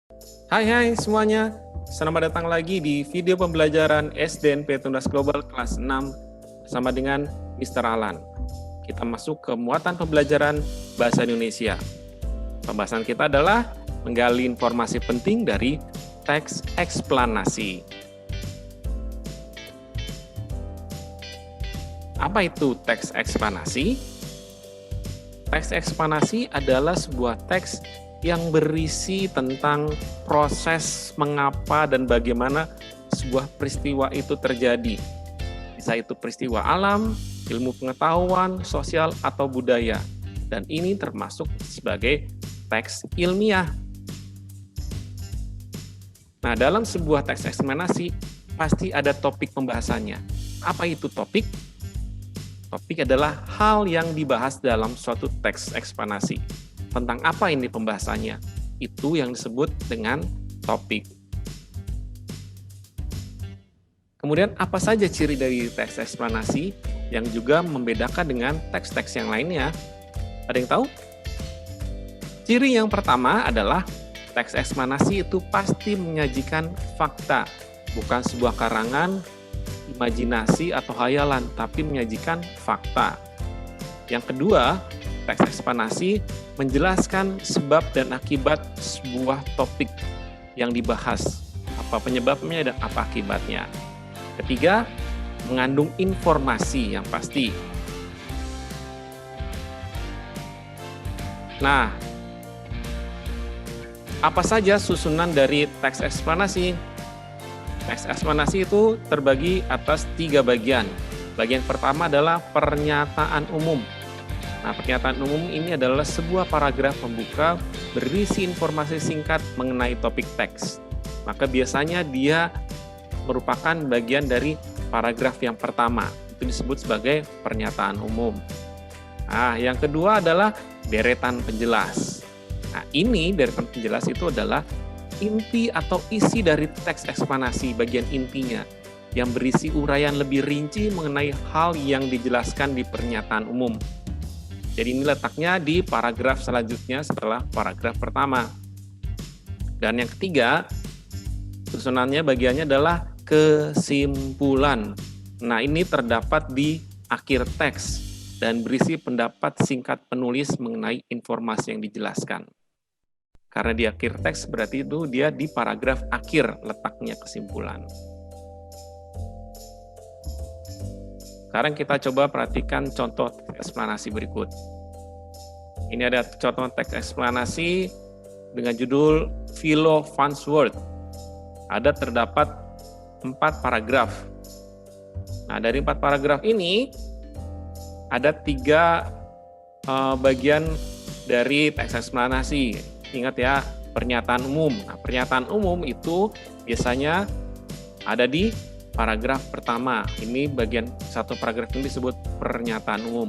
Hai semuanya, selamat datang lagi di video pembelajaran SDNP Tundas Global kelas 6 bersama dengan Mr. Alan. Kita masuk ke muatan pembelajaran Bahasa Indonesia. Pembahasan kita adalah menggali informasi penting dari teks eksplanasi. Apa itu teks eksplanasi? Teks eksplanasi adalah sebuah teks yang berisi tentang proses mengapa dan bagaimana sebuah peristiwa itu terjadi. Bisa itu peristiwa alam, ilmu pengetahuan, sosial, atau budaya. Dan ini termasuk sebagai teks ilmiah. Nah, dalam sebuah teks eksplanasi, pasti ada topik pembahasannya. Apa itu topik? Topik adalah hal yang dibahas dalam suatu teks eksplanasi. Tentang apa ini pembahasannya? Itu yang disebut dengan topik. Kemudian apa saja ciri dari teks eksplanasi yang juga membedakan dengan teks-teks yang lainnya? Ada yang tahu? Ciri yang pertama adalah teks eksplanasi itu pasti menyajikan fakta, bukan sebuah karangan, imajinasi atau hayalan, tapi menyajikan fakta. Yang kedua, teks eksplanasi menjelaskan sebab dan akibat sebuah topik yang dibahas. Apa penyebabnya dan apa akibatnya. Ketiga, mengandung informasi yang pasti. Nah, apa saja susunan dari teks eksplanasi? Teks eksplanasi itu terbagi atas 3 bagian. Bagian pertama adalah pernyataan umum. Nah, pernyataan umum ini adalah sebuah paragraf pembuka berisi informasi singkat mengenai topik teks. Maka biasanya dia merupakan bagian dari paragraf yang pertama. Itu disebut sebagai pernyataan umum. Nah, yang kedua adalah deretan penjelas. Nah, ini deretan penjelas itu adalah inti atau isi dari teks eksplanasi, bagian intinya, yang berisi uraian lebih rinci mengenai hal yang dijelaskan di pernyataan umum. Jadi ini letaknya di paragraf selanjutnya setelah paragraf pertama. Dan yang ketiga, susunannya bagiannya adalah kesimpulan. Nah, ini terdapat di akhir teks dan berisi pendapat singkat penulis mengenai informasi yang dijelaskan. Karena di akhir teks berarti itu dia di paragraf akhir letaknya kesimpulan. Sekarang kita coba perhatikan contoh teks eksplanasi berikut. Ini ada contoh teks eksplanasi dengan judul Philo Farnsworth. Ada terdapat 4 paragraf. Nah, dari 4 paragraf ini ada 3 bagian dari teks eksplanasi. Ingat ya, pernyataan umum. Nah, pernyataan umum itu biasanya ada di paragraf pertama. Ini bagian 1 paragraf ini disebut pernyataan umum.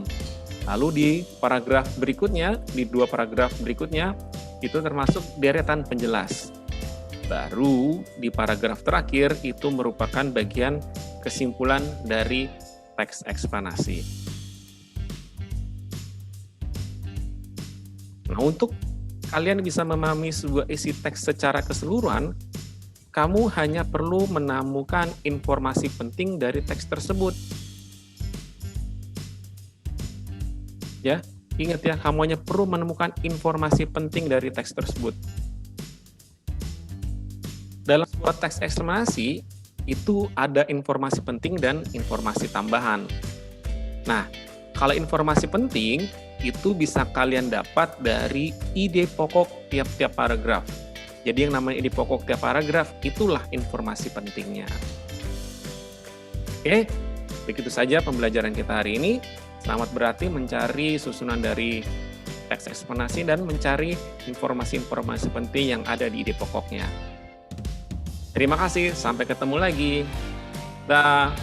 Lalu di paragraf berikutnya, di 2 paragraf berikutnya, itu termasuk deretan penjelas. Baru di paragraf terakhir itu merupakan bagian kesimpulan dari teks eksplanasi. Nah, untuk kalian bisa memahami sebuah isi teks secara keseluruhan, kamu hanya perlu menemukan informasi penting dari teks tersebut. Ya, ingat ya, kamu hanya perlu menemukan informasi penting dari teks tersebut. Dalam sebuah teks eksplanasi, itu ada informasi penting dan informasi tambahan. Nah, kalau informasi penting, itu bisa kalian dapat dari ide pokok tiap-tiap paragraf. Jadi yang namanya ide pokok tiap paragraf, itulah informasi pentingnya. Oke, begitu saja pembelajaran kita hari ini. Selamat berarti mencari susunan dari teks eksplanasi dan mencari informasi-informasi penting yang ada di ide pokoknya. Terima kasih, sampai ketemu lagi. Dah.